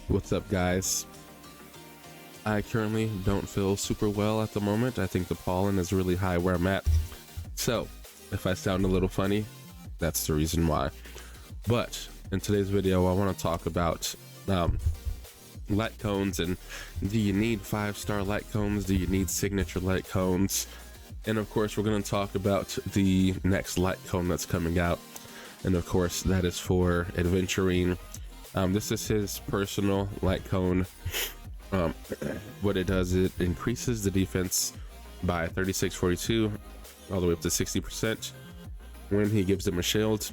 What's up, guys? I currently don't feel super well at the moment. I think the pollen is really high where I'm at. So if I sound a little funny, that's the reason why. But in today's video, I want to talk about light cones, and do you need 5-star light cones? Do you need signature light cones? And of course, we're going to talk about the next light cone that's coming out. And of course, that is for Adventurine. This is his personal light cone. What it does, it increases the defense by 3642 all the way up to 60% when he gives them a shield.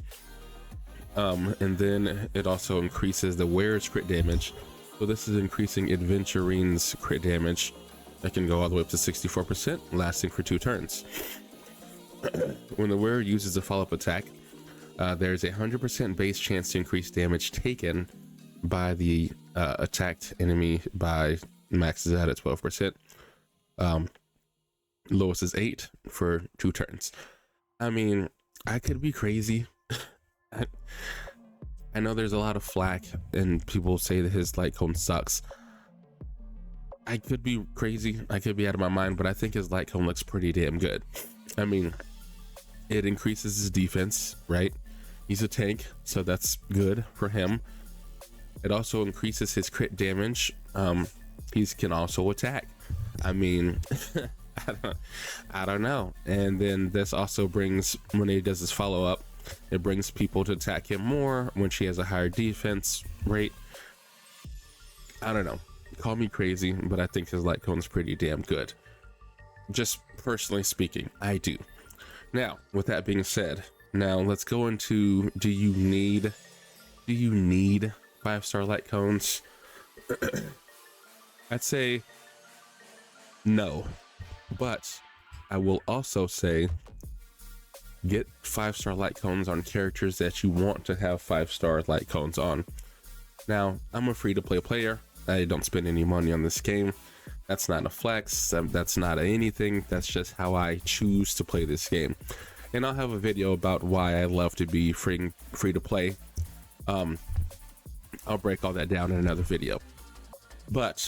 And then it also increases the wearer's crit damage. So this is increasing Adventurine's crit damage. That can go all the way up to 64%, lasting for 2 turns. When the wearer uses a follow-up attack, there's a 100% base chance to increase damage taken by the attacked enemy by maxes out at 12%. Lowest is 8 for 2 turns. I mean, I could be crazy. I know there's a lot of flack and people say that his light cone sucks. I could be crazy, I could be out of my mind, but I think his light cone looks pretty damn good. I mean, it increases his defense, right? He's a tank, so that's good for him. It also increases his crit damage. He can also attack. I mean, I don't know. And then this also brings, when he does his follow-up, it brings people to attack him more when she has a higher defense rate. I don't know. Call me crazy, but I think his light cone's pretty damn good. Just personally speaking, I do. Now, with that being said, now let's go into, do you need 5-star light cones? I'd say no, but I will also say get 5-star light cones on characters that you want to have 5-star light cones on. Now, I'm a free-to-play player. I don't spend any money on this game. That's not a flex. That's not anything. That's just how I choose to play this game. And I'll have a video about why I love to be free to play. I'll break all that down in another video. But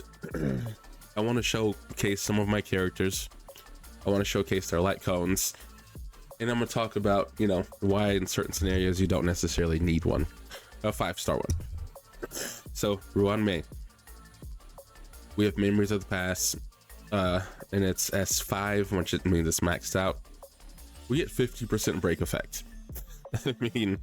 I want to showcase some of my characters. I want to showcase their light cones. And I'm going to talk about, you know, why in certain scenarios you don't necessarily need one. A 5-star one. So, Ruan Mei. We have Memories of the Past, and it's S5, which it means it's maxed out. We get 50% break effect. I mean,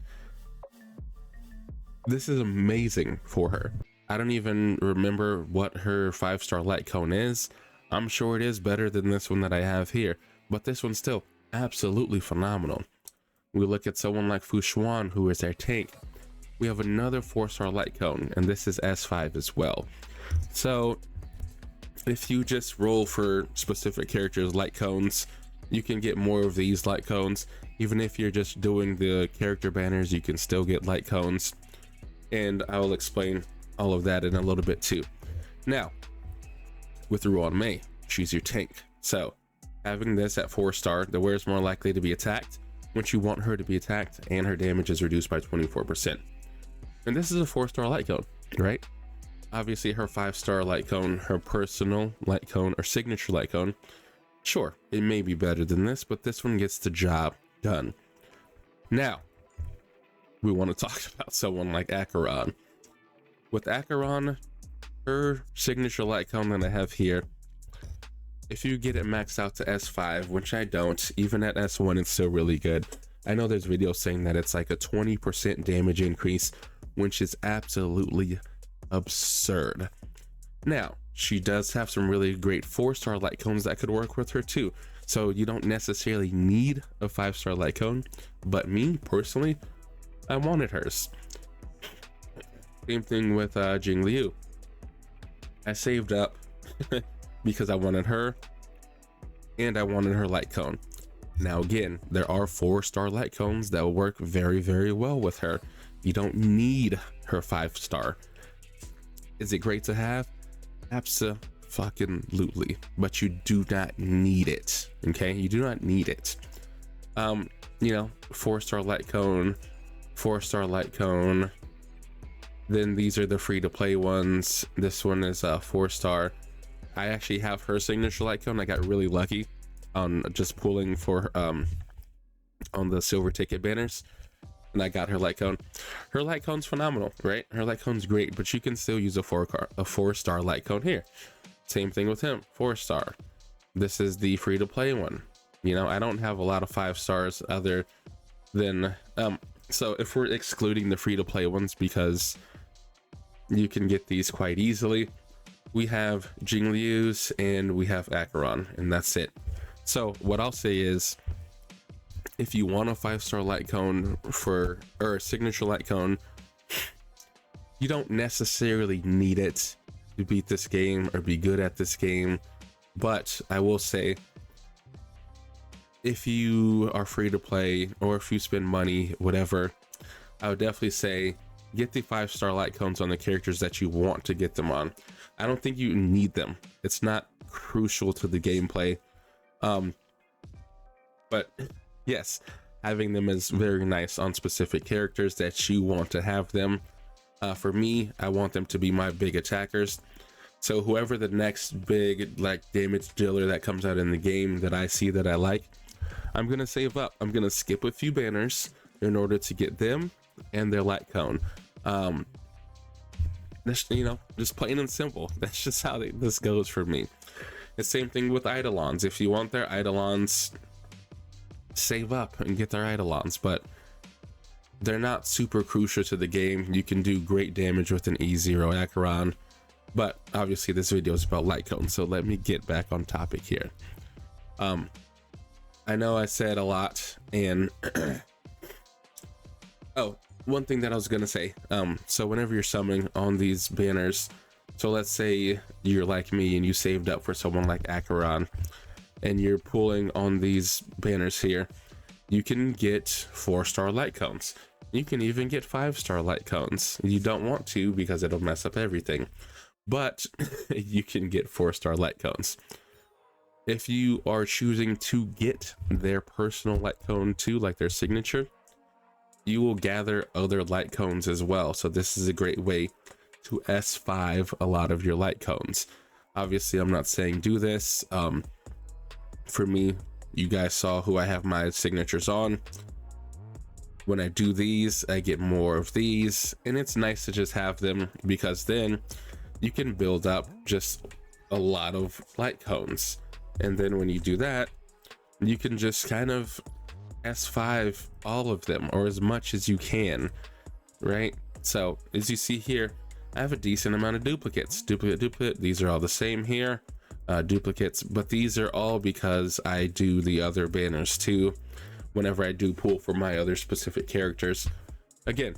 this is amazing for her. I don't even remember what her 5-star light cone is. I'm sure it is better than this one that I have here, but this one's still absolutely phenomenal. We look at someone like Fu Xuan, who is their tank. We have another 4-star light cone, and this is S5 as well. So if you just roll for specific characters light cones, you can get more of these light cones. Even if you're just doing the character banners, you can still get light cones, and I will explain all of that in a little bit too. Now, with Ruan Mei, she's your tank. So having this at 4-star, the wearer's more likely to be attacked once you want her to be attacked, and her damage is reduced by 24%. And this is a 4-star light cone, right? Obviously her 5-star light cone, her personal light cone or signature light cone, sure, it may be better than this, but this one gets the job done. Now, we want to talk about someone like Acheron. With Acheron, her signature light cone that I have here, if you get it maxed out to S5, which I don't, even at S1 it's still really good. I know there's videos saying that it's like a 20% damage increase, which is absolutely absurd. Now, she does have some really great 4-star light cones that could work with her too. So you don't necessarily need a 5-star light cone, but me personally, I wanted hers. Same thing with Jing Liu. I saved up because I wanted her, and I wanted her light cone. Now again, there are 4-star light cones that will work very, very well with her. You don't need her 5-star. Is it great to have? Absolutely, but you do not need it. Okay, you do not need it. You know, 4-star light cone, 4-star light cone, Then these are the free to play ones. This one is a 4-star. I actually have her signature light cone. I got really lucky on just pulling for on the silver ticket banners, and I got her light cone. Her light cone's phenomenal, right? Her light cone's great, but you can still use a 4-star light cone here. Same thing with him, 4-star. This is the free to play one. You know, I don't have a lot of 5 stars other than so if we're excluding the free to play ones, because you can get these quite easily, we have Jingliu's and we have Acheron, and that's it. So what I'll say is, if you want a 5-star light cone or a signature light cone, you don't necessarily need it to beat this game or be good at this game. But I will say, if you are free to play or if you spend money, whatever, I would definitely say get the 5-star light cones on the characters that you want to get them on. I don't think you need them. It's not crucial to the gameplay. But yes, having them is very nice on specific characters that you want to have them. For me, I want them to be my big attackers. So whoever the next big like damage dealer that comes out in the game that I see that I like, I'm gonna save up. I'm gonna skip a few banners in order to get them and their light cone. That's, you know, just plain and simple. That's just how this goes for me. The same thing with Eidolons. If you want their Eidolons, save up and get their Eidolons, but they're not super crucial to the game. You can do great damage with an E0 Acheron, but obviously this video is about light cones, so let me get back on topic here. I know I said a lot, and oh, one thing that I was gonna say, so whenever you're summoning on these banners, so let's say you're like me and you saved up for someone like Acheron, and you're pulling on these banners here, you can get 4-star light cones. You can even get 5-star light cones. You don't want to because it'll mess up everything, but you can get 4-star light cones. If you are choosing to get their personal light cone too, like their signature, you will gather other light cones as well. So this is a great way to S5 a lot of your light cones. Obviously, I'm not saying do this. For me, you guys saw who I have my signatures on. When I do these, I get more of these, and it's nice to just have them because then you can build up just a lot of light cones. And then when you do that, you can just kind of S5 all of them, or as much as you can, right? So as you see here, I have a decent amount of duplicates. Duplicate, these are all the same here. Duplicates, but these are all because I do the other banners too whenever I do pull for my other specific characters. Again,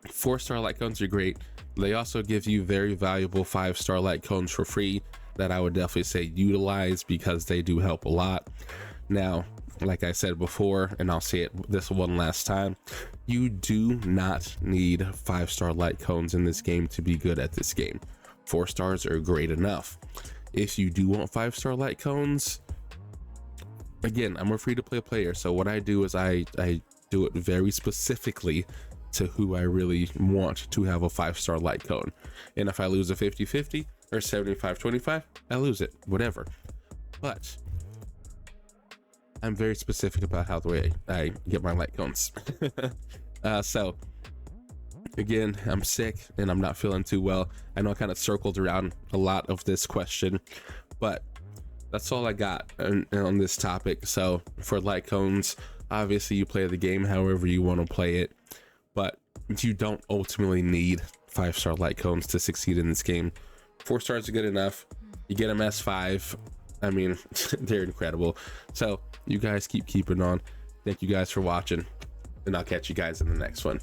4-star light cones are great. They also give you very valuable 5-star light cones for free that I would definitely say utilize because they do help a lot. Now, like I said before, and I'll say it this one last time, you do not need 5-star light cones in this game to be good at this game. 4 stars are great enough. If you do want 5-star light cones, again, I'm a free-to-play player, so what I do is I do it very specifically to who I really want to have a 5-star light cone. And if I lose a 50-50 or 75-25, I lose it, whatever. But I'm very specific about how the way I get my light cones. So again, I'm sick and I'm not feeling too well. I know I kind of circled around a lot of this question, but that's all I got on this topic. So for light cones, obviously you play the game however you want to play it, but you don't ultimately need 5-star light cones to succeed in this game. 4 stars are good enough. You get them S5. I mean, they're incredible. So you guys keep keeping on. Thank you guys for watching, and I'll catch you guys in the next one.